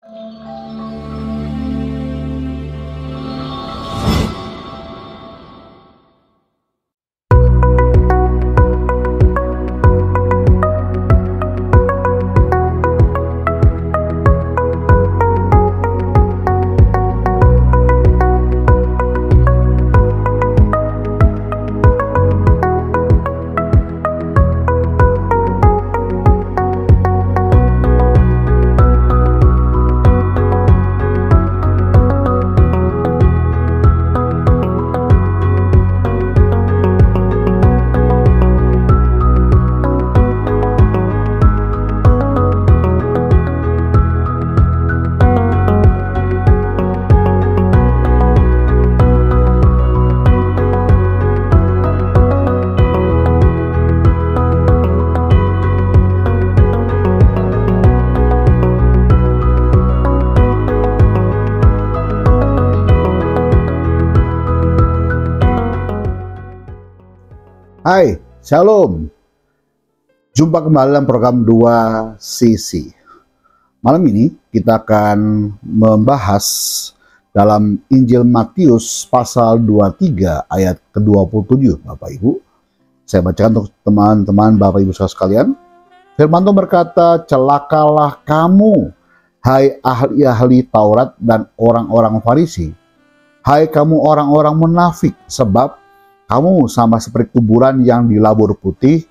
Hai, Shalom. Jumpa kembali dalam program 2 Sisi. Malam ini kita akan membahas dalam Injil Matius pasal 23 ayat ke-27, Bapak Ibu. Saya bacakan untuk teman-teman Bapak Ibu saudara sekalian. Firman Tuhan berkata, "Celakalah kamu, hai ahli-ahli Taurat dan orang-orang Farisi. Hai kamu orang-orang munafik, sebab kamu sama seperti kuburan yang dilabur putih,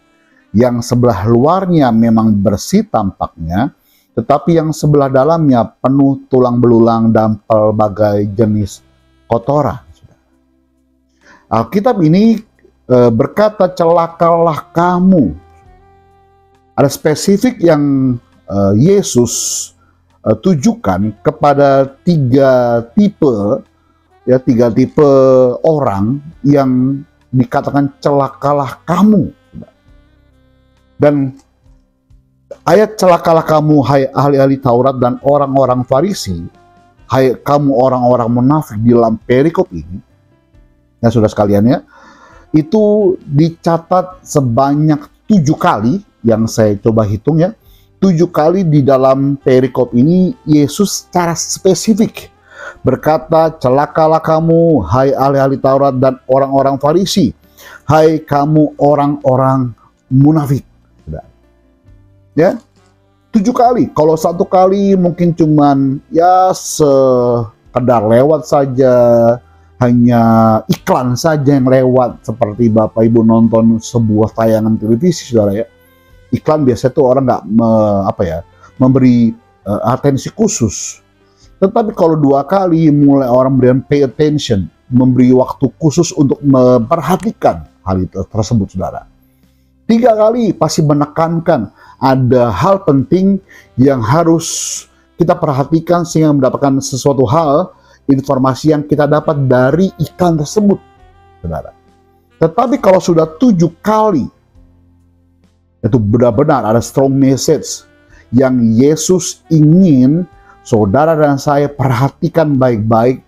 yang sebelah luarnya memang bersih tampaknya, tetapi yang sebelah dalamnya penuh tulang belulang dan pelbagai jenis kotoran." Alkitab ini berkata, celakalah kamu. Ada spesifik yang Yesus tujukan kepada tiga tipe orang yang dikatakan celakalah kamu. Dan ayat celakalah kamu hai ahli-ahli Taurat dan orang-orang Farisi, hai kamu orang-orang munafik di dalam perikop ini, ya saudara sekalian ya, itu dicatat sebanyak 7 kali yang saya coba hitung ya. 7 kali di dalam perikop ini Yesus secara spesifik berkata, celakalah kamu, hai ahli-ahli Taurat dan orang-orang Farisi, hai kamu orang-orang munafik. Ya, 7 kali. Kalau 1 kali mungkin cuman ya sekedar lewat saja, hanya iklan saja yang lewat, seperti Bapak Ibu nonton sebuah tayangan televisi, saudara ya. Iklan biasanya tuh orang nggak memberi atensi khusus. Tetapi kalau 2 kali mulai orang berikan pay attention, memberi waktu khusus untuk memperhatikan hal itu tersebut, saudara. 3 kali pasti menekankan ada hal penting yang harus kita perhatikan sehingga mendapatkan sesuatu hal, informasi yang kita dapat dari iklan tersebut, saudara. Tetapi kalau sudah 7 kali, itu benar-benar ada strong message yang Yesus ingin saudara dan saya perhatikan baik-baik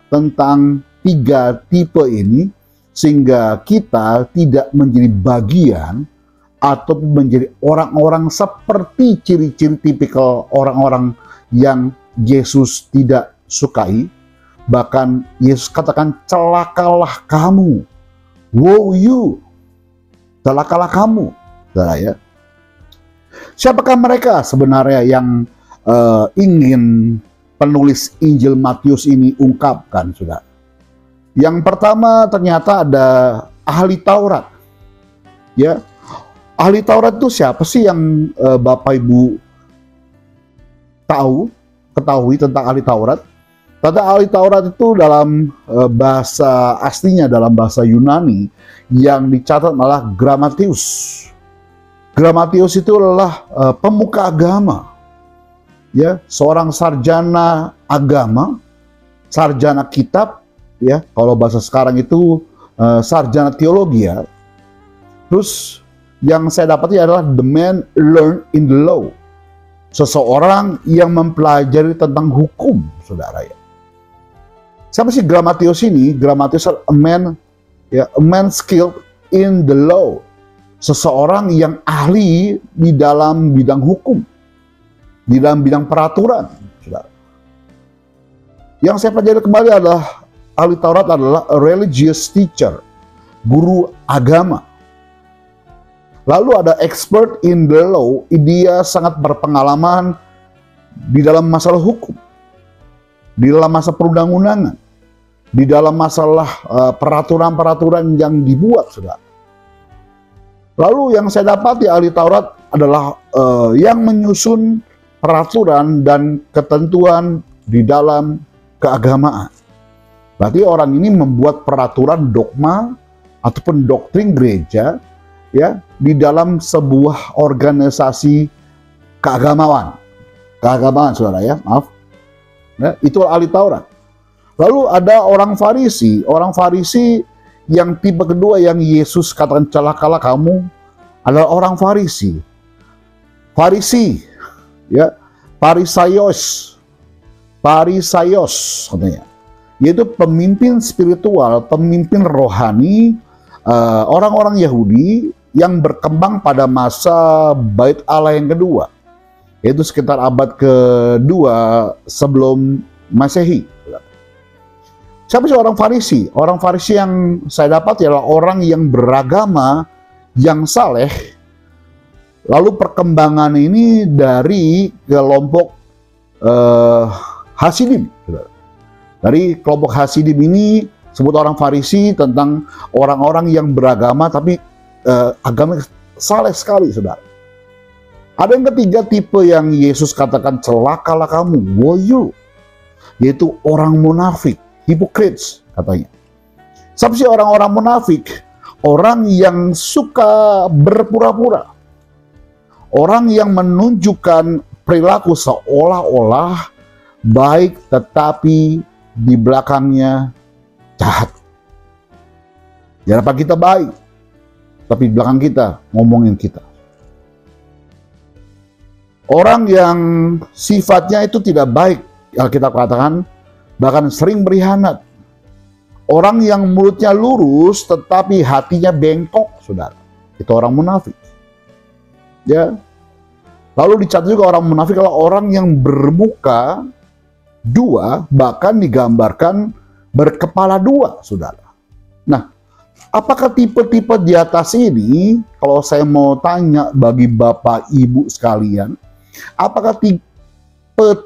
tentang 3 tipe ini, sehingga kita tidak menjadi bagian atau menjadi orang-orang seperti ciri-ciri tipikal orang-orang yang Yesus tidak sukai. Bahkan Yesus katakan, celakalah kamu, woe you, celakalah kamu, saudara ya. Siapakah mereka sebenarnya yang ingin penulis Injil Matius ini ungkapkan, saudara? Yang pertama ternyata ada ahli Taurat. Ya, ahli Taurat itu siapa sih yang Bapak Ibu ketahui tentang ahli Taurat? Kata ahli Taurat itu dalam bahasa aslinya, dalam bahasa Yunani, yang dicatat malah Gramatius. Gramatius itu adalah pemuka agama. Ya, seorang sarjana agama, sarjana kitab, ya, kalau bahasa sekarang itu sarjana teologi ya. Terus yang saya dapati adalah the man learned in the law, seseorang yang mempelajari tentang hukum, saudara ya. Siapa sih Gramatius ini? Gramatius a man skilled in the law, seseorang yang ahli di dalam bidang hukum, di dalam bidang peraturan, saudara. Yang saya pelajari kembali adalah ahli Taurat adalah a religious teacher, guru agama. Lalu ada expert in the law, dia sangat berpengalaman di dalam masalah hukum, di dalam masa perundang-undangan, di dalam masalah peraturan-peraturan yang dibuat, saudara. Lalu yang saya dapati ahli Taurat adalah yang menyusun peraturan dan ketentuan di dalam keagamaan. Berarti orang ini membuat peraturan dogma ataupun doktrin gereja ya di dalam sebuah organisasi keagamaan. Keagamaan, saudara ya, maaf. Ya, itu ahli Taurat. Lalu ada orang Farisi. Orang Farisi yang tipe kedua yang Yesus katakan celakalah kamu adalah orang Farisi. Farisi, ya, Parisaios katanya. Yaitu pemimpin spiritual, pemimpin rohani, orang-orang Yahudi yang berkembang pada masa Bait Allah yang kedua, yaitu sekitar abad kedua sebelum Masehi. Siapa sih orang Farisi? Orang Farisi yang saya dapat adalah orang yang beragama, yang saleh. Lalu perkembangan ini dari kelompok Hasidim. Dari kelompok Hasidim ini sebut orang Farisi tentang orang-orang yang beragama tapi agama saleh sekali, saudara. Ada yang ketiga tipe yang Yesus katakan celakalah kamu, woe you, yaitu orang munafik, hypocrites katanya. Siapa sih orang-orang munafik? Orang yang suka berpura-pura, orang yang menunjukkan perilaku seolah-olah baik tetapi di belakangnya jahat. Di hadapan kita baik, tapi di belakang kita ngomongin kita. Orang yang sifatnya itu tidak baik, kita katakan, bahkan sering berkhianat. Orang yang mulutnya lurus tetapi hatinya bengkok, saudara. Itu orang munafik. Ya. Lalu dicatat juga orang munafik adalah orang yang bermuka dua, bahkan digambarkan berkepala dua, saudara. Nah, apakah tipe-tipe di atas ini, kalau saya mau tanya bagi Bapak Ibu sekalian, apakah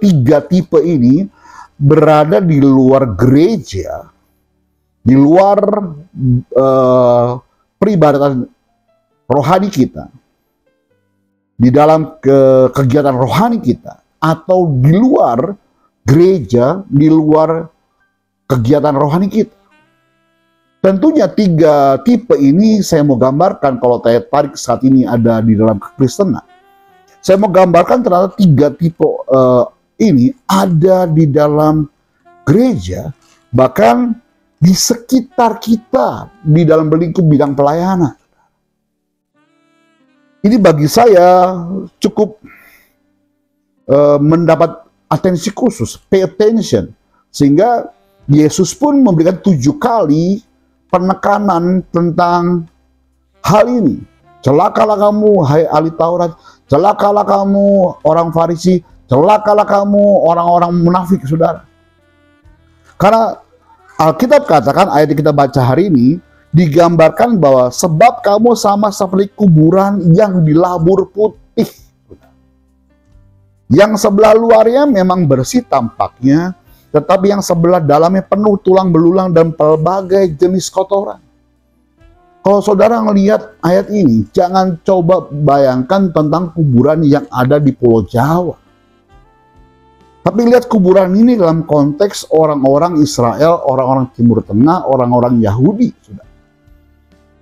tiga tipe ini berada di luar gereja, di luar peribadatan rohani kita, di dalam kegiatan rohani kita, atau di luar gereja, di luar kegiatan rohani kita? Tentunya tiga tipe ini saya mau gambarkan kalau saya tarik saat ini ada di dalam kekristenan. Saya mau gambarkan ternyata tiga tipe ini ada di dalam gereja, bahkan di sekitar kita, di dalam lingkup bidang pelayanan. Ini bagi saya cukup mendapat atensi khusus, pay attention. Sehingga Yesus pun memberikan 7 kali penekanan tentang hal ini. Celakalah kamu, hai ahli Taurat. Celakalah kamu, orang Farisi. Celakalah kamu, orang-orang munafik, saudara. Karena Alkitab katakan, ayat yang kita baca hari ini, digambarkan bahwa sebab kamu sama seperti kuburan yang dilabur putih. Yang sebelah luarnya memang bersih tampaknya, tetapi yang sebelah dalamnya penuh tulang belulang dan pelbagai jenis kotoran. Kalau saudara melihat ayat ini, jangan coba bayangkan tentang kuburan yang ada di Pulau Jawa. Tapi lihat kuburan ini dalam konteks orang-orang Israel, orang-orang Timur Tengah, orang-orang Yahudi.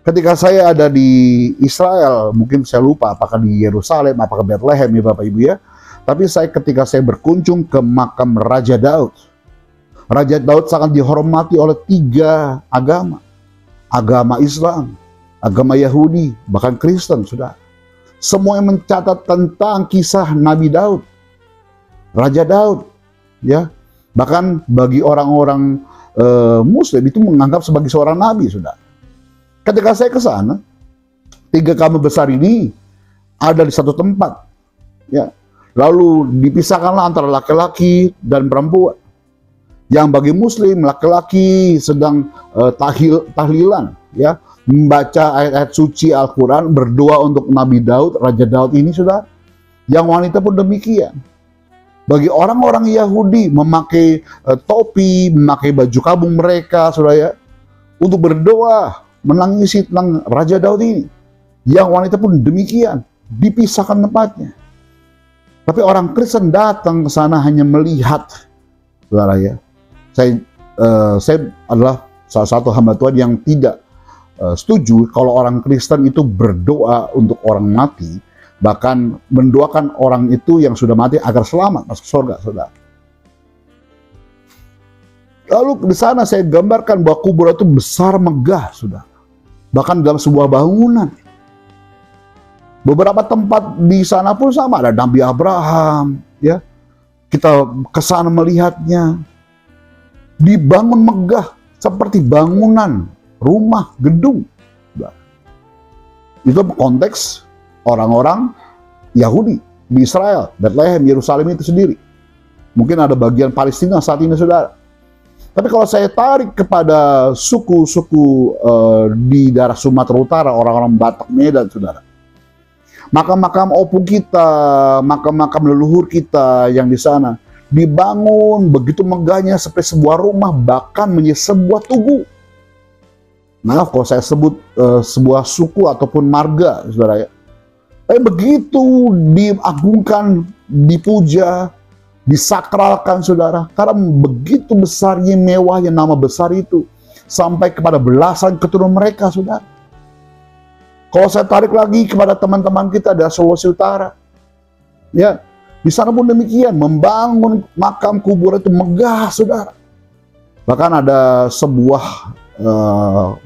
Ketika saya ada di Israel, mungkin saya lupa apakah di Yerusalem, apakah Bethlehem ya Bapak Ibu ya. Tapi ketika saya berkunjung ke makam Raja Daud. Raja Daud sangat dihormati oleh 3 agama. Agama Islam, agama Yahudi, bahkan Kristen, sudah. Semuanya mencatat tentang kisah Nabi Daud. Raja Daud, ya. Bahkan bagi orang-orang Muslim itu menganggap sebagai seorang nabi, sudah. Ketika saya ke sana, 3 kamar besar ini ada di satu tempat, ya. Lalu dipisahkanlah antara laki-laki dan perempuan. Yang bagi Muslim, laki-laki sedang tahlilan, ya, membaca ayat-ayat suci Al-Quran, berdoa untuk Nabi Daud, Raja Daud ini, sudah. Yang wanita pun demikian. Bagi orang-orang Yahudi, memakai topi, memakai baju kabung mereka, saudara, ya, untuk berdoa, menangisi tentang Raja Daud ini. Yang wanita pun demikian, dipisahkan tempatnya. Tapi orang Kristen datang ke sana hanya melihat, saudara, ya. Saya adalah salah satu hamba Tuhan yang tidak setuju kalau orang Kristen itu berdoa untuk orang mati, bahkan mendoakan orang itu yang sudah mati agar selamat masuk surga, saudara. Lalu di sana saya gambarkan bahwa kuburan itu besar megah, saudara. Bahkan dalam sebuah bangunan. Beberapa tempat di sana pun sama, ada Nabi Abraham, ya. Kita ke sana melihatnya. Dibangun megah seperti bangunan rumah, gedung. Itu konteks orang-orang Yahudi di Israel, Bethlehem, Yerusalem itu sendiri. Mungkin ada bagian Palestina saat ini, saudara. Tapi kalau saya tarik kepada suku-suku di daerah Sumatera Utara, orang-orang Batak, Medan, saudara. Makam-makam opung kita, makam-makam leluhur kita yang di sana dibangun begitu megahnya seperti sebuah rumah, bahkan menjadi sebuah tugu. Maaf kalau saya sebut sebuah suku ataupun marga, saudara, ya. Tapi begitu diagungkan, dipuja, disakralkan, saudara, karena begitu besarnya, mewahnya nama besar itu sampai kepada belasan keturunan mereka, saudara. Kalau saya tarik lagi kepada teman-teman kita dari Sulawesi Utara, ya, di sana pun demikian, membangun makam kuburan itu megah, saudara. Bahkan ada sebuah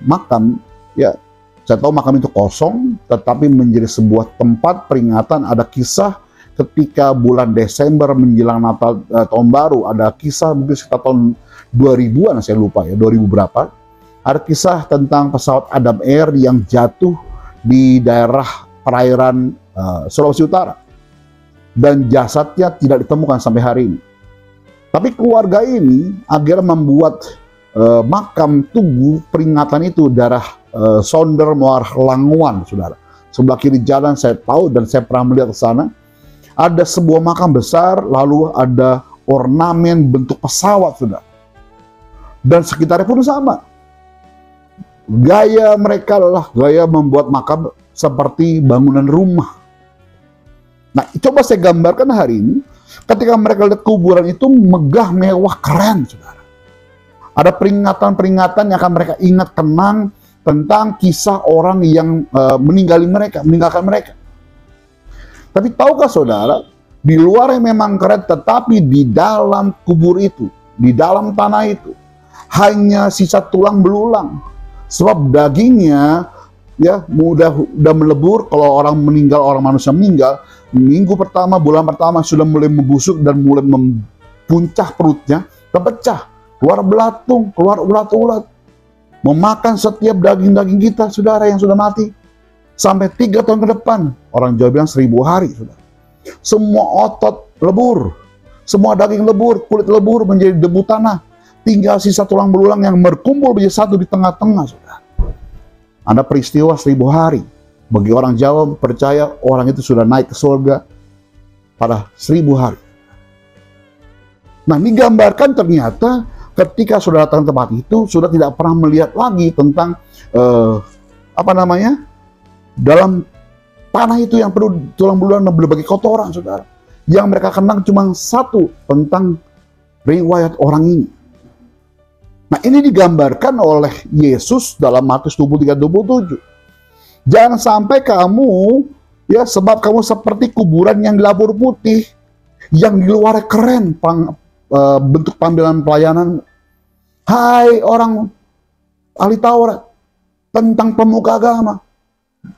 makam, ya, saya tahu makam itu kosong, tetapi menjadi sebuah tempat peringatan. Ada kisah ketika bulan Desember menjelang Natal, tahun baru, ada kisah mungkin sekitar tahun 2000-an, saya lupa ya, 2000 berapa. Ada kisah tentang pesawat Adam Air yang jatuh di daerah perairan Sulawesi Utara. Dan jasadnya tidak ditemukan sampai hari ini. Tapi keluarga ini akhirnya membuat makam tugu peringatan itu daerah Sonder Muar Languan, saudara. Sebelah kiri jalan saya tahu dan saya pernah melihat ke sana. Ada sebuah makam besar, lalu ada ornamen bentuk pesawat, saudara. Dan sekitarnya pun sama. Gaya mereka adalah gaya membuat makam seperti bangunan rumah. Nah, coba saya gambarkan hari ini, ketika mereka lihat kuburan itu megah, mewah, keren, saudara. Ada peringatan-peringatan yang akan mereka ingat, kenang tentang kisah orang yang meninggalkan mereka. Tapi tahukah saudara, di luar yang memang keren, tetapi di dalam kubur itu, di dalam tanah itu, hanya sisa tulang belulang. Sebab dagingnya, ya, mudah melebur. Kalau orang meninggal, orang manusia meninggal, minggu pertama, bulan pertama sudah mulai membusuk dan mulai mempuncah perutnya, terpecah, keluar belatung, keluar ulat-ulat, memakan setiap daging-daging kita, saudara, yang sudah mati, sampai 3 tahun ke depan. Orang Jawa bilang 1000 hari, saudara. Semua otot lebur, semua daging lebur, kulit lebur menjadi debu tanah, tinggal sisa tulang belulang yang berkumpul menjadi satu di tengah-tengah, saudara. Ada peristiwa 1000 hari. Bagi orang Jawa percaya orang itu sudah naik ke surga pada 1000 hari. Nah, digambarkan ternyata ketika sudah datang ke tempat itu, sudah tidak pernah melihat lagi tentang dalam tanah itu yang penuh tulang belulang dan berbagai kotoran, saudara. Yang mereka kenang cuma satu, tentang riwayat orang ini. Nah, ini digambarkan oleh Yesus dalam Matius 23-27. Jangan sampai kamu, ya, sebab kamu seperti kuburan yang dilapur putih, yang di luar keren bentuk tampilan pelayanan. Hai orang ahli Taurat, tentang pemuka agama.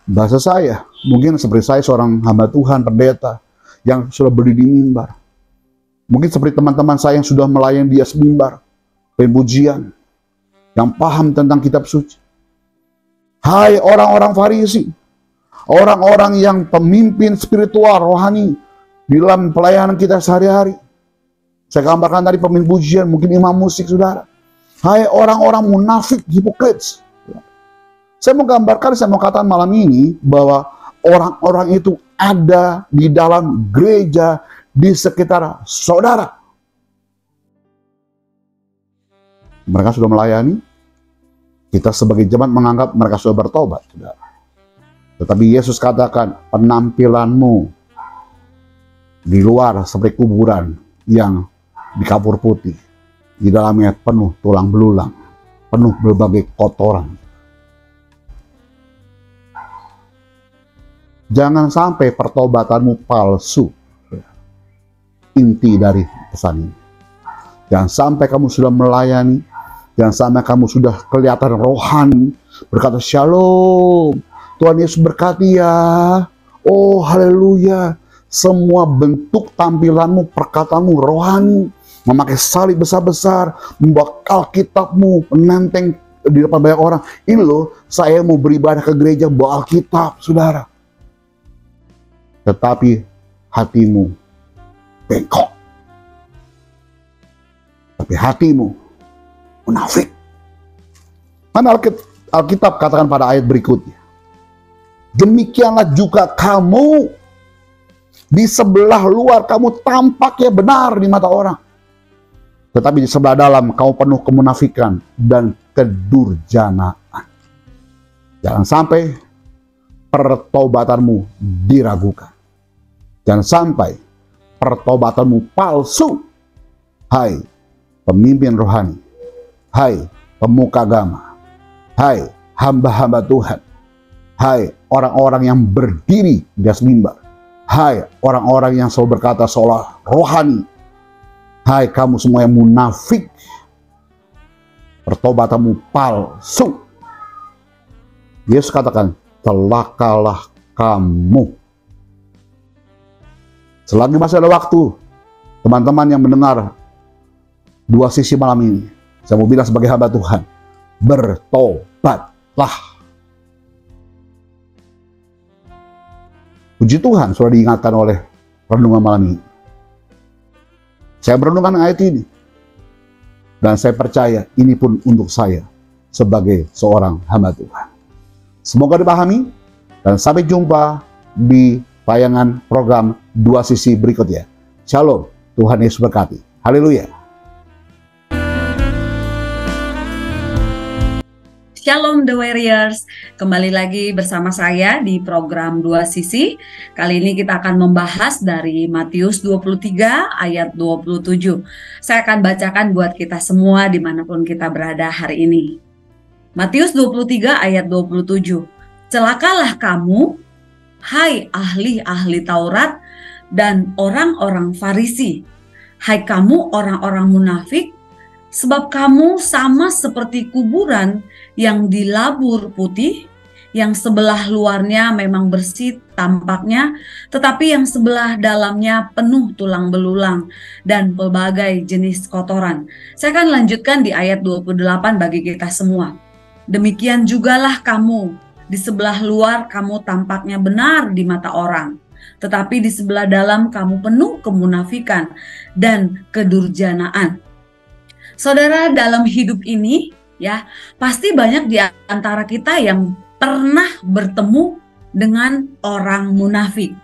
Bahasa saya, mungkin seperti saya seorang hamba Tuhan, pendeta, yang sudah berdiri di mimbar. Mungkin seperti teman-teman saya yang sudah melayani di atas mimbar, pujian, yang paham tentang kitab suci. Hai orang-orang Farisi, orang-orang yang pemimpin spiritual, rohani, di dalam pelayanan kita sehari-hari. Saya gambarkan tadi pemimpin pujian, mungkin imam musik, saudara. Hai orang-orang munafik, hypocrites. Saya mau gambarkan, saya mau katakan malam ini bahwa orang-orang itu ada di dalam gereja, di sekitar saudara. Mereka sudah melayani, kita sebagai jemaat menganggap mereka sudah bertobat, saudara. Tetapi Yesus katakan, penampilanmu di luar seperti kuburan yang dikapur putih, di dalamnya penuh tulang belulang, penuh berbagai kotoran. Jangan sampai pertobatanmu palsu. Inti dari pesan ini. Jangan sampai kamu sudah melayani, jangan sampai kamu sudah kelihatan rohani, berkata shalom, Tuhan Yesus berkati ya, oh haleluya. Semua bentuk tampilanmu, perkataanmu rohani, memakai salib besar-besar, membawa Alkitabmu, menenteng di depan banyak orang. Ini loh, saya mau beribadah ke gereja bawa Alkitab, saudara. Tetapi hatimu bengkok. Tapi hatimu munafik. Mana Alkitab katakan pada ayat berikutnya. Demikianlah juga kamu, di sebelah luar kamu tampaknya benar di mata orang, tetapi di sebelah dalam kamu penuh kemunafikan dan kedurjanaan. Jangan sampai pertobatanmu diragukan. Jangan sampai pertobatanmu palsu. Hai pemimpin rohani, hai pemuka agama, hai hamba-hamba Tuhan, hai orang-orang yang berdiri di atas mimbar, hai orang-orang yang selalu berkata seolah rohani, hai kamu semua yang munafik, pertobatanmu palsu. Yesus katakan, celakalah kamu. Selagi masih ada waktu, teman-teman yang mendengar dua sisi malam ini, saya mau bilang sebagai hamba Tuhan, bertobatlah. Puji Tuhan sudah diingatkan oleh renungan malam ini. Saya merenungkan ayat ini, dan saya percaya ini pun untuk saya sebagai seorang hamba Tuhan. Semoga dipahami, dan sampai jumpa di tayangan program Dua Sisi berikutnya. Shalom, Tuhan Yesus berkati. Haleluya. Shalom The Warriors, kembali lagi bersama saya di program Dua Sisi. Kali ini kita akan membahas dari Matius 23 ayat 27. Saya akan bacakan buat kita semua dimanapun kita berada hari ini. Matius 23 ayat 27. Celakalah kamu, hai ahli-ahli Taurat dan orang-orang Farisi, hai kamu orang-orang munafik, sebab kamu sama seperti kuburan yang dilabur putih, yang sebelah luarnya memang bersih tampaknya, tetapi yang sebelah dalamnya penuh tulang belulang dan pelbagai jenis kotoran. Saya akan lanjutkan di ayat 28 bagi kita semua. Demikian jugalah kamu, di sebelah luar kamu tampaknya benar di mata orang, tetapi di sebelah dalam kamu penuh kemunafikan dan kedurjanaan. Saudara, dalam hidup ini ya, pasti banyak di antara kita yang pernah bertemu dengan orang munafik.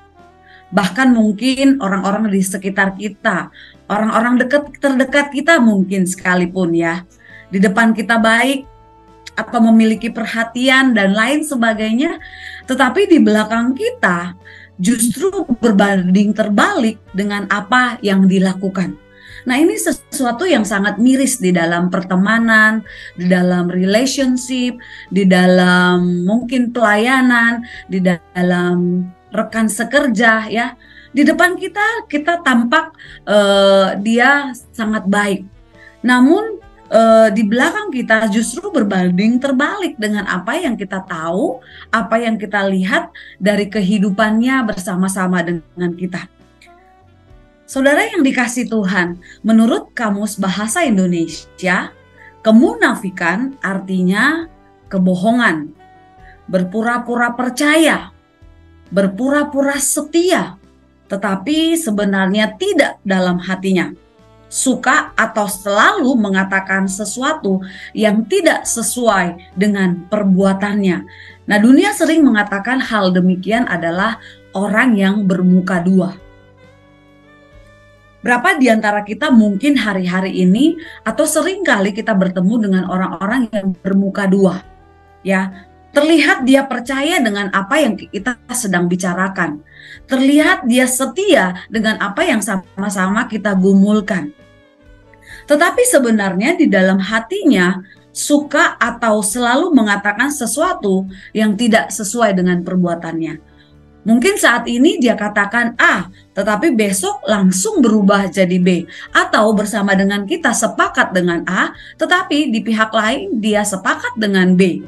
Bahkan mungkin orang-orang di sekitar kita, orang-orang terdekat kita mungkin sekalipun ya. Di depan kita baik, atau memiliki perhatian dan lain sebagainya, tetapi di belakang kita justru berbanding terbalik dengan apa yang dilakukan. Nah, ini sesuatu yang sangat miris di dalam pertemanan, di dalam relationship, di dalam mungkin pelayanan, di dalam rekan sekerja ya. Di depan kita tampak dia sangat baik. Namun di belakang kita justru berbanding terbalik dengan apa yang kita tahu, apa yang kita lihat dari kehidupannya bersama-sama dengan kita. Saudara yang dikasihi Tuhan, menurut Kamus Bahasa Indonesia, kemunafikan artinya kebohongan, berpura-pura percaya, berpura-pura setia, tetapi sebenarnya tidak dalam hatinya. Suka atau selalu mengatakan sesuatu yang tidak sesuai dengan perbuatannya. Nah, dunia sering mengatakan hal demikian adalah orang yang bermuka dua. Berapa di antara kita mungkin hari-hari ini atau sering kali kita bertemu dengan orang-orang yang bermuka dua, ya. Terlihat dia percaya dengan apa yang kita sedang bicarakan. Terlihat dia setia dengan apa yang sama-sama kita gumulkan. Tetapi sebenarnya di dalam hatinya suka atau selalu mengatakan sesuatu yang tidak sesuai dengan perbuatannya. Mungkin saat ini dia katakan A, tetapi besok langsung berubah jadi B. Atau bersama dengan kita sepakat dengan A, tetapi di pihak lain dia sepakat dengan B.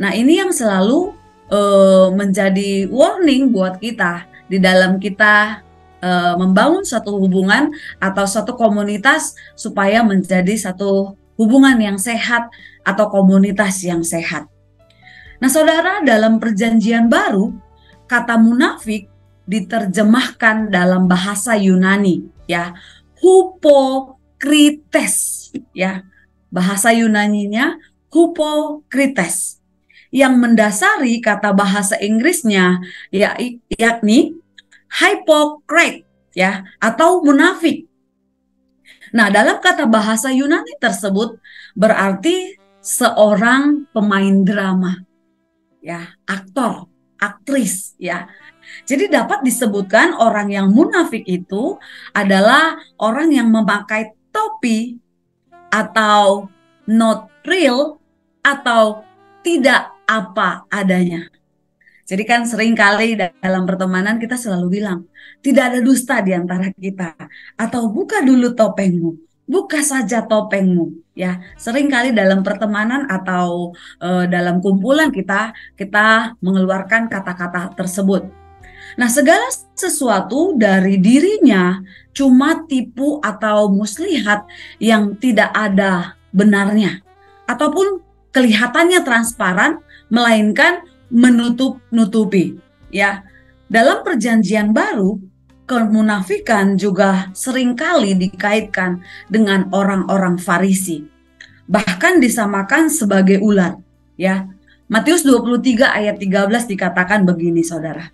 Nah, ini yang selalu menjadi warning buat kita di dalam kita membangun satu hubungan atau satu komunitas supaya menjadi satu hubungan yang sehat atau komunitas yang sehat. Nah, saudara, dalam perjanjian baru, kata munafik diterjemahkan dalam bahasa Yunani, ya, hypokrites, ya. Bahasa Yunaninya hypokrites, yang mendasari kata bahasa Inggrisnya yakni hypocrite, ya, atau munafik. Nah, dalam kata bahasa Yunani tersebut berarti seorang pemain drama, ya, aktor, aktris, ya. Jadi dapat disebutkan orang yang munafik itu adalah orang yang memakai topi atau not real atau tidak apa adanya. Jadi kan sering kali dalam pertemanan kita selalu bilang, tidak ada dusta di antara kita. Atau buka dulu topengmu, buka saja topengmu. Ya, sering kali dalam pertemanan atau dalam kumpulan kita mengeluarkan kata-kata tersebut. Nah, segala sesuatu dari dirinya cuma tipu atau muslihat yang tidak ada benarnya. Ataupun kelihatannya transparan, melainkan menutup-nutupi, ya. Dalam perjanjian baru, kemunafikan juga seringkali dikaitkan dengan orang-orang Farisi. Bahkan disamakan sebagai ular, ya. Matius 23 ayat 13 dikatakan begini, saudara.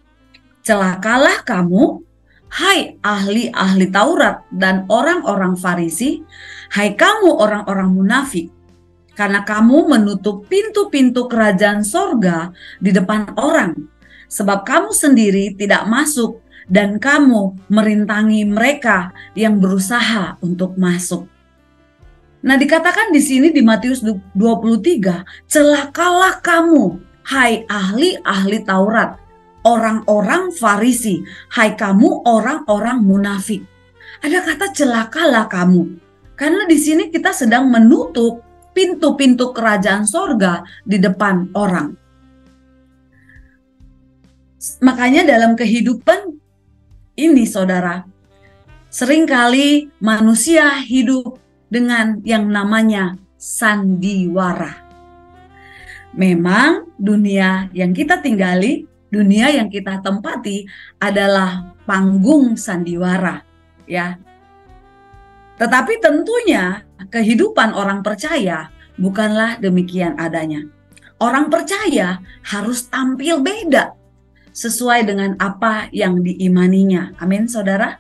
Celakalah kamu, hai ahli-ahli Taurat dan orang-orang Farisi, hai kamu orang-orang munafik, karena kamu menutup pintu-pintu kerajaan sorga di depan orang, sebab kamu sendiri tidak masuk dan kamu merintangi mereka yang berusaha untuk masuk. Nah, dikatakan di sini di Matius 23, celakalah kamu, hai ahli-ahli Taurat, orang-orang Farisi, hai kamu orang-orang munafik. Ada kata celakalah kamu, karena di sini kita sedang menutup pintu-pintu kerajaan sorga di depan orang. Makanya dalam kehidupan ini, saudara, seringkali manusia hidup dengan yang namanya sandiwara. Memang dunia yang kita tinggali, dunia yang kita tempati adalah panggung sandiwara, ya. Tetapi tentunya kehidupan orang percaya bukanlah demikian adanya. Orang percaya harus tampil beda sesuai dengan apa yang diimaninya. Amin, saudara.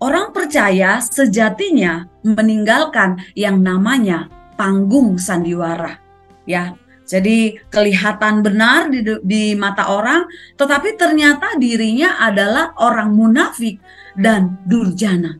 Orang percaya sejatinya meninggalkan yang namanya panggung sandiwara, ya. Jadi kelihatan benar di mata orang, tetapi ternyata dirinya adalah orang munafik dan durjana.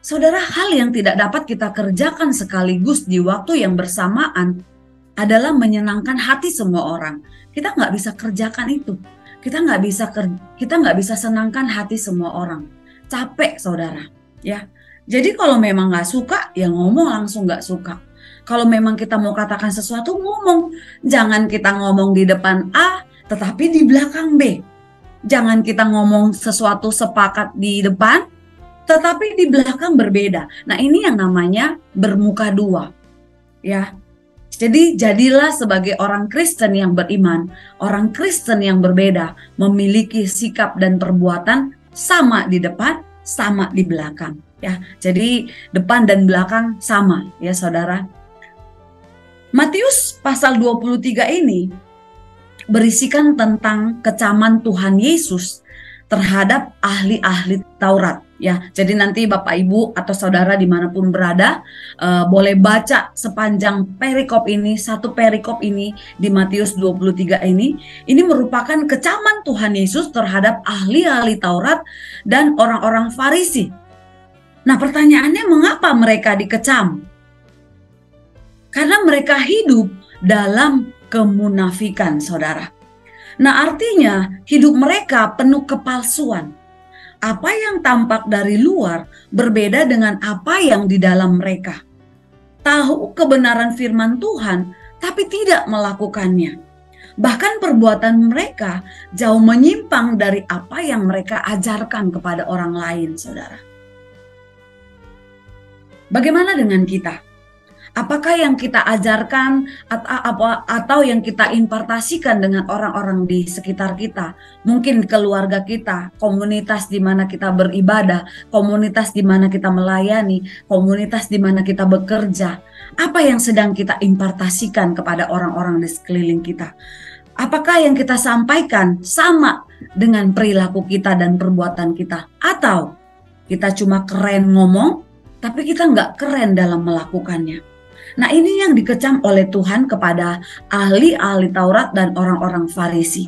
Saudara, hal yang tidak dapat kita kerjakan sekaligus di waktu yang bersamaan adalah menyenangkan hati semua orang. Kita nggak bisa kerjakan itu. Kita nggak bisa senangkan hati semua orang. Capek, saudara. Ya. Jadi kalau memang nggak suka, ya ngomong langsung nggak suka. Kalau memang kita mau katakan sesuatu, ngomong. Jangan kita ngomong di depan A, tetapi di belakang B. Jangan kita ngomong sesuatu sepakat di depan, tetapi di belakang berbeda. Nah, ini yang namanya bermuka dua, ya. Jadi jadilah sebagai orang Kristen yang beriman, orang Kristen yang berbeda, memiliki sikap dan perbuatan sama di depan, sama di belakang. Ya, jadi depan dan belakang sama, ya saudara. Matius pasal 23 ini berisikan tentang kecaman Tuhan Yesus terhadap ahli-ahli Taurat. Ya, jadi nanti Bapak Ibu atau saudara dimanapun berada boleh baca sepanjang perikop ini, satu perikop ini di Matius 23 ini. Ini merupakan kecaman Tuhan Yesus terhadap ahli-ahli Taurat dan orang-orang Farisi. Nah, pertanyaannya mengapa mereka dikecam? Karena mereka hidup dalam kemunafikan, saudara. Nah, artinya hidup mereka penuh kepalsuan. Apa yang tampak dari luar berbeda dengan apa yang di dalam mereka. Tahu kebenaran firman Tuhan, tapi tidak melakukannya. Bahkan perbuatan mereka jauh menyimpang dari apa yang mereka ajarkan kepada orang lain, saudara. Bagaimana dengan kita? Apakah yang kita ajarkan atau yang kita impartasikan dengan orang-orang di sekitar kita, mungkin keluarga kita, komunitas di mana kita beribadah, komunitas di mana kita melayani, komunitas di mana kita bekerja, apa yang sedang kita impartasikan kepada orang-orang di sekeliling kita? Apakah yang kita sampaikan sama dengan perilaku kita dan perbuatan kita? Atau kita cuma keren ngomong, tapi kita nggak keren dalam melakukannya? Nah, ini yang dikecam oleh Tuhan kepada ahli-ahli Taurat dan orang-orang Farisi.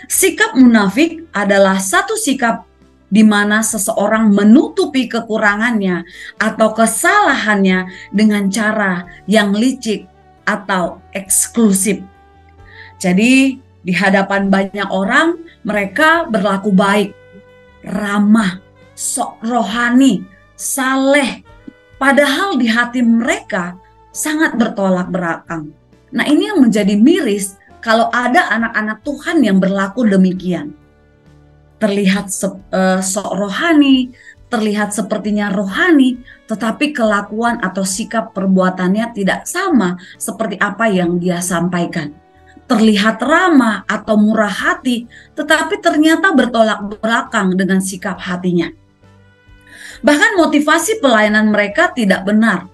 Sikap munafik adalah satu sikap di mana seseorang menutupi kekurangannya atau kesalahannya dengan cara yang licik atau eksklusif. Jadi, di hadapan banyak orang, mereka berlaku baik, ramah, sok rohani, saleh. Padahal di hati mereka sangat bertolak belakang. Nah, ini yang menjadi miris kalau ada anak-anak Tuhan yang berlaku demikian. Terlihat sok rohani, terlihat sepertinya rohani, tetapi kelakuan atau sikap perbuatannya tidak sama seperti apa yang dia sampaikan. Terlihat ramah atau murah hati, tetapi ternyata bertolak belakang dengan sikap hatinya. Bahkan motivasi pelayanan mereka tidak benar.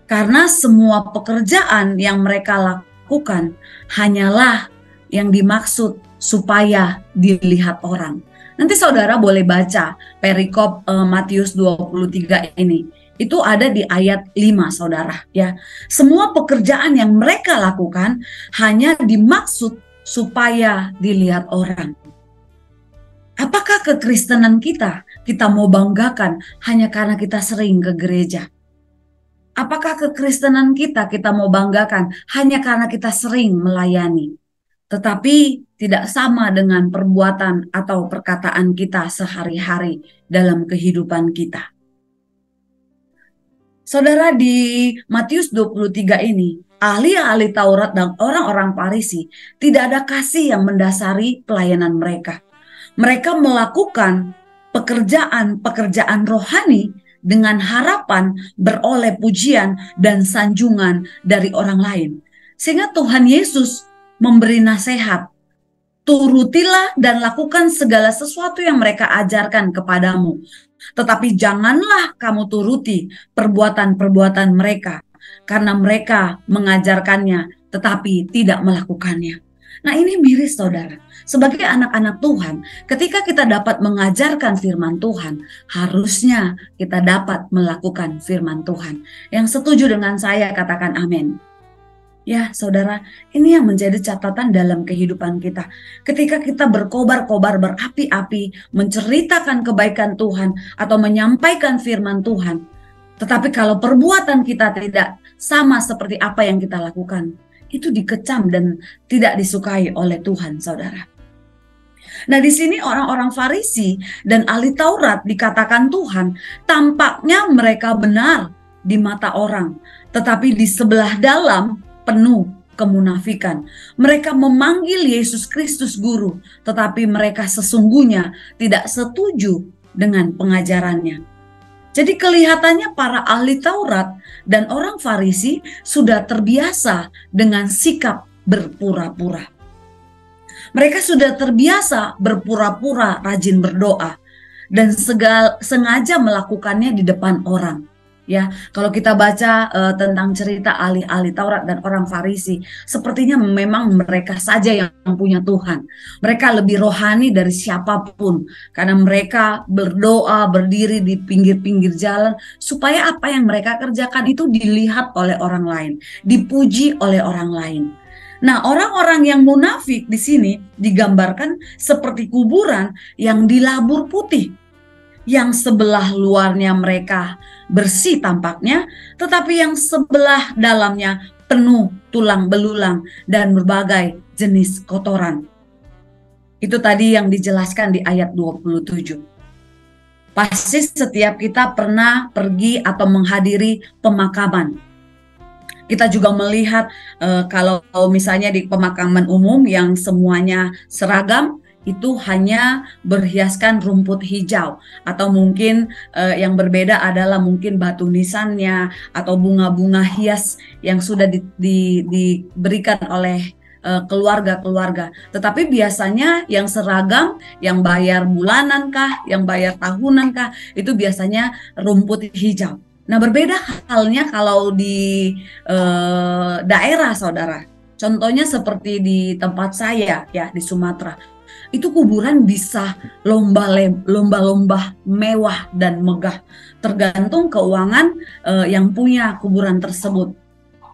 Karena semua pekerjaan yang mereka lakukan hanyalah yang dimaksud supaya dilihat orang. Nanti saudara boleh baca perikop Matius 23 ini. Itu ada di ayat 5, saudara, ya. Semua pekerjaan yang mereka lakukan hanya dimaksud supaya dilihat orang. Apakah kekristenan kita mau banggakan hanya karena kita sering ke gereja? Apakah kekristenan kita mau banggakan hanya karena kita sering melayani, tetapi tidak sama dengan perbuatan atau perkataan kita sehari-hari dalam kehidupan kita? Saudara, di Matius 23 ini, ahli-ahli Taurat dan orang-orang Farisi tidak ada kasih yang mendasari pelayanan mereka. Mereka melakukan pekerjaan-pekerjaan rohani dengan harapan beroleh pujian dan sanjungan dari orang lain. Sehingga Tuhan Yesus memberi nasihat, turutilah dan lakukan segala sesuatu yang mereka ajarkan kepadamu. Tetapi janganlah kamu turuti perbuatan-perbuatan mereka, karena mereka mengajarkannya tetapi tidak melakukannya. Nah, ini miris, saudara. Sebagai anak-anak Tuhan, ketika kita dapat mengajarkan firman Tuhan, harusnya kita dapat melakukan firman Tuhan. Yang setuju dengan saya, katakan amin. Ya, saudara, ini yang menjadi catatan dalam kehidupan kita. Ketika kita berkobar-kobar, berapi-api, menceritakan kebaikan Tuhan atau menyampaikan firman Tuhan, tetapi kalau perbuatan kita tidak sama seperti apa yang kita lakukan, itu dikecam dan tidak disukai oleh Tuhan, saudara. Nah, di sini orang-orang Farisi dan ahli Taurat dikatakan Tuhan, tampaknya mereka benar di mata orang, tetapi di sebelah dalam penuh kemunafikan. Mereka memanggil Yesus Kristus guru, tetapi mereka sesungguhnya tidak setuju dengan pengajarannya. Jadi kelihatannya para ahli Taurat dan orang Farisi sudah terbiasa dengan sikap berpura-pura. Mereka sudah terbiasa berpura-pura rajin berdoa dan sengaja melakukannya di depan orang. Ya, kalau kita baca tentang cerita ahli-ahli Taurat dan orang Farisi, sepertinya memang mereka saja yang punya Tuhan. Mereka lebih rohani dari siapapun karena mereka berdoa berdiri di pinggir-pinggir jalan supaya apa yang mereka kerjakan itu dilihat oleh orang lain, dipuji oleh orang lain. Nah, orang-orang yang munafik di sini digambarkan seperti kuburan yang dilabur putih, yang sebelah luarnya mereka bersih tampaknya, tetapi yang sebelah dalamnya penuh tulang belulang dan berbagai jenis kotoran. Itu tadi yang dijelaskan di ayat 27. Pasti setiap kita pernah pergi atau menghadiri pemakaman. Kita juga melihat kalau misalnya di pemakaman umum yang semuanya seragam, itu hanya berhiaskan rumput hijau, atau mungkin yang berbeda adalah mungkin batu nisannya atau bunga-bunga hias yang sudah diberikan oleh keluarga-keluarga. Tetapi biasanya yang seragam, yang bayar bulanan kah, yang bayar tahunan kah, itu biasanya rumput hijau. Nah, berbeda halnya kalau di daerah saudara. Contohnya seperti di tempat saya ya, di Sumatera. Itu kuburan bisa lomba-lomba mewah dan megah, tergantung keuangan yang punya kuburan tersebut.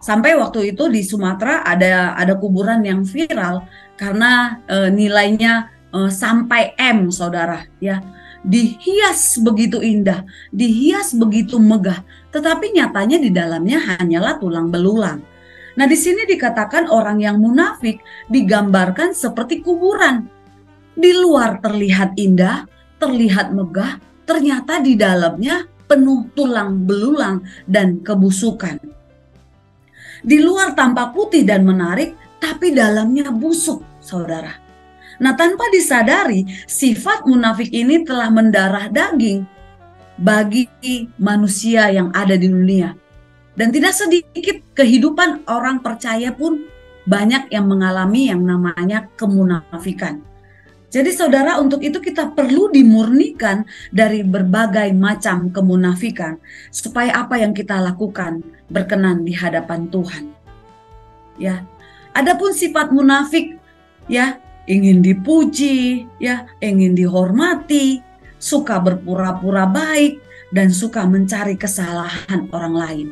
Sampai waktu itu di Sumatera ada kuburan yang viral karena nilainya sampai M, saudara, ya. Dihias begitu indah, dihias begitu megah, tetapi nyatanya di dalamnya hanyalah tulang belulang. Nah, di sini dikatakan orang yang munafik digambarkan seperti kuburan. Di luar terlihat indah, terlihat megah, ternyata di dalamnya penuh tulang belulang dan kebusukan. Di luar tampak putih dan menarik, tapi dalamnya busuk, saudara. Nah, tanpa disadari, sifat munafik ini telah mendarah daging bagi manusia yang ada di dunia. Dan tidak sedikit kehidupan orang percaya pun banyak yang mengalami yang namanya kemunafikan. Jadi saudara, untuk itu kita perlu dimurnikan dari berbagai macam kemunafikan supaya apa yang kita lakukan berkenan di hadapan Tuhan. Ya. Adapun sifat munafik, ya, ingin dipuji, ya, ingin dihormati, suka berpura-pura baik dan suka mencari kesalahan orang lain.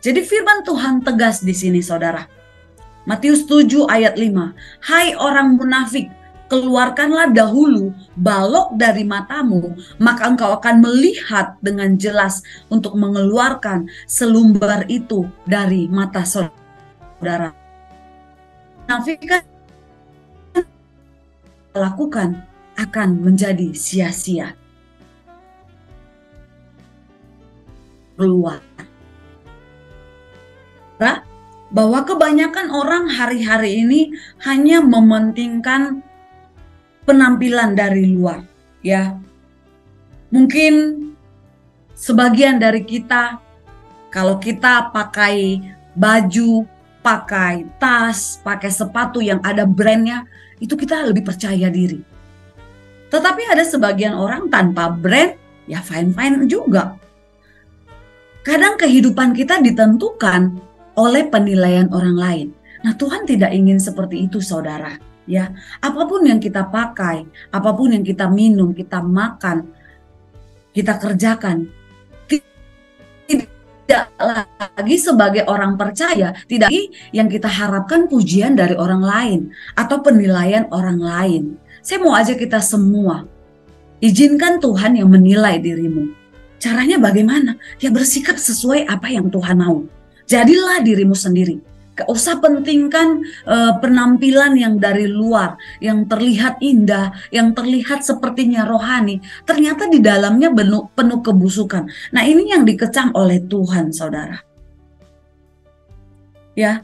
Jadi firman Tuhan tegas di sini saudara. Matius 7 ayat 5. Hai orang munafik, keluarkanlah dahulu balok dari matamu, maka engkau akan melihat dengan jelas untuk mengeluarkan selumbar itu dari mata saudara. Munafikan lakukan akan menjadi sia-sia. Keluar. Bahwa kebanyakan orang hari-hari ini hanya mementingkan penampilan dari luar, ya. Mungkin sebagian dari kita, kalau kita pakai baju, pakai tas, pakai sepatu yang ada brandnya, itu kita lebih percaya diri. Tetapi ada sebagian orang tanpa brand, ya fine-fine juga. Kadang kehidupan kita ditentukan oleh penilaian orang lain. Nah, Tuhan tidak ingin seperti itu, saudara. Ya, apapun yang kita pakai, apapun yang kita minum, kita makan, kita kerjakan, tidak lagi sebagai orang percaya, tidak lagi yang kita harapkan pujian dari orang lain atau penilaian orang lain. Saya mau ajak kita semua, izinkan Tuhan yang menilai dirimu. Caranya bagaimana? Ya bersikap sesuai apa yang Tuhan mau. Jadilah dirimu sendiri. Gak usah pentingkan penampilan yang dari luar, yang terlihat indah, yang terlihat sepertinya rohani. Ternyata di dalamnya penuh kebusukan. Nah, ini yang dikecam oleh Tuhan, saudara. Ya,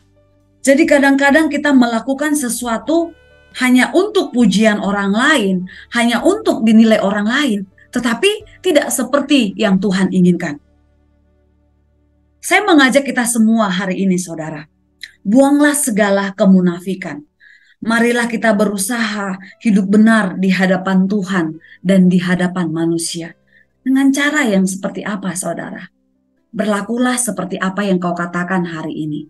jadi kadang-kadang kita melakukan sesuatu hanya untuk pujian orang lain, hanya untuk dinilai orang lain, tetapi tidak seperti yang Tuhan inginkan. Saya mengajak kita semua hari ini, saudara. Buanglah segala kemunafikan. Marilah kita berusaha hidup benar di hadapan Tuhan dan di hadapan manusia. Dengan cara yang seperti apa, saudara? Berlakulah seperti apa yang kau katakan hari ini.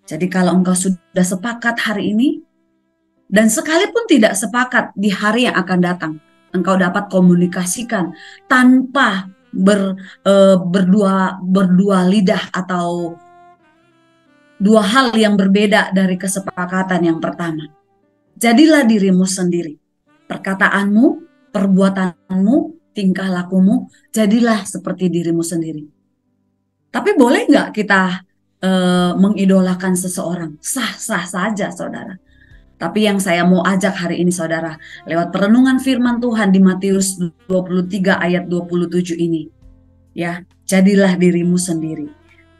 Jadi kalau engkau sudah sepakat hari ini, dan sekalipun tidak sepakat di hari yang akan datang, engkau dapat komunikasikan tanpa berdua lidah atau dua hal yang berbeda dari kesepakatan yang pertama. Jadilah dirimu sendiri. Perkataanmu, perbuatanmu, tingkah lakumu, jadilah seperti dirimu sendiri. Tapi boleh nggak kita mengidolakan seseorang? Sah-sah saja, saudara. Tapi yang saya mau ajak hari ini, saudara, lewat perenungan firman Tuhan di Matius 23 ayat 27 ini. Ya, jadilah dirimu sendiri.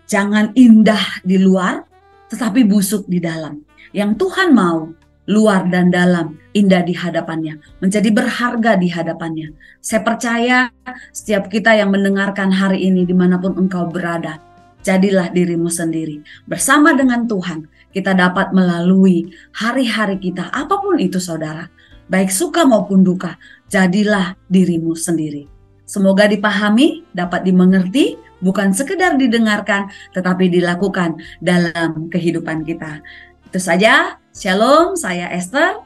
Jangan indah di luar, tetapi busuk di dalam. Yang Tuhan mau, luar dan dalam, indah di hadapannya, menjadi berharga di hadapannya. Saya percaya setiap kita yang mendengarkan hari ini dimanapun engkau berada, jadilah dirimu sendiri. Bersama dengan Tuhan, kita dapat melalui hari-hari kita, apapun itu saudara, baik suka maupun duka, jadilah dirimu sendiri. Semoga dipahami, dapat dimengerti, bukan sekedar didengarkan, tetapi dilakukan dalam kehidupan kita. Itu saja, Shalom, saya Esther.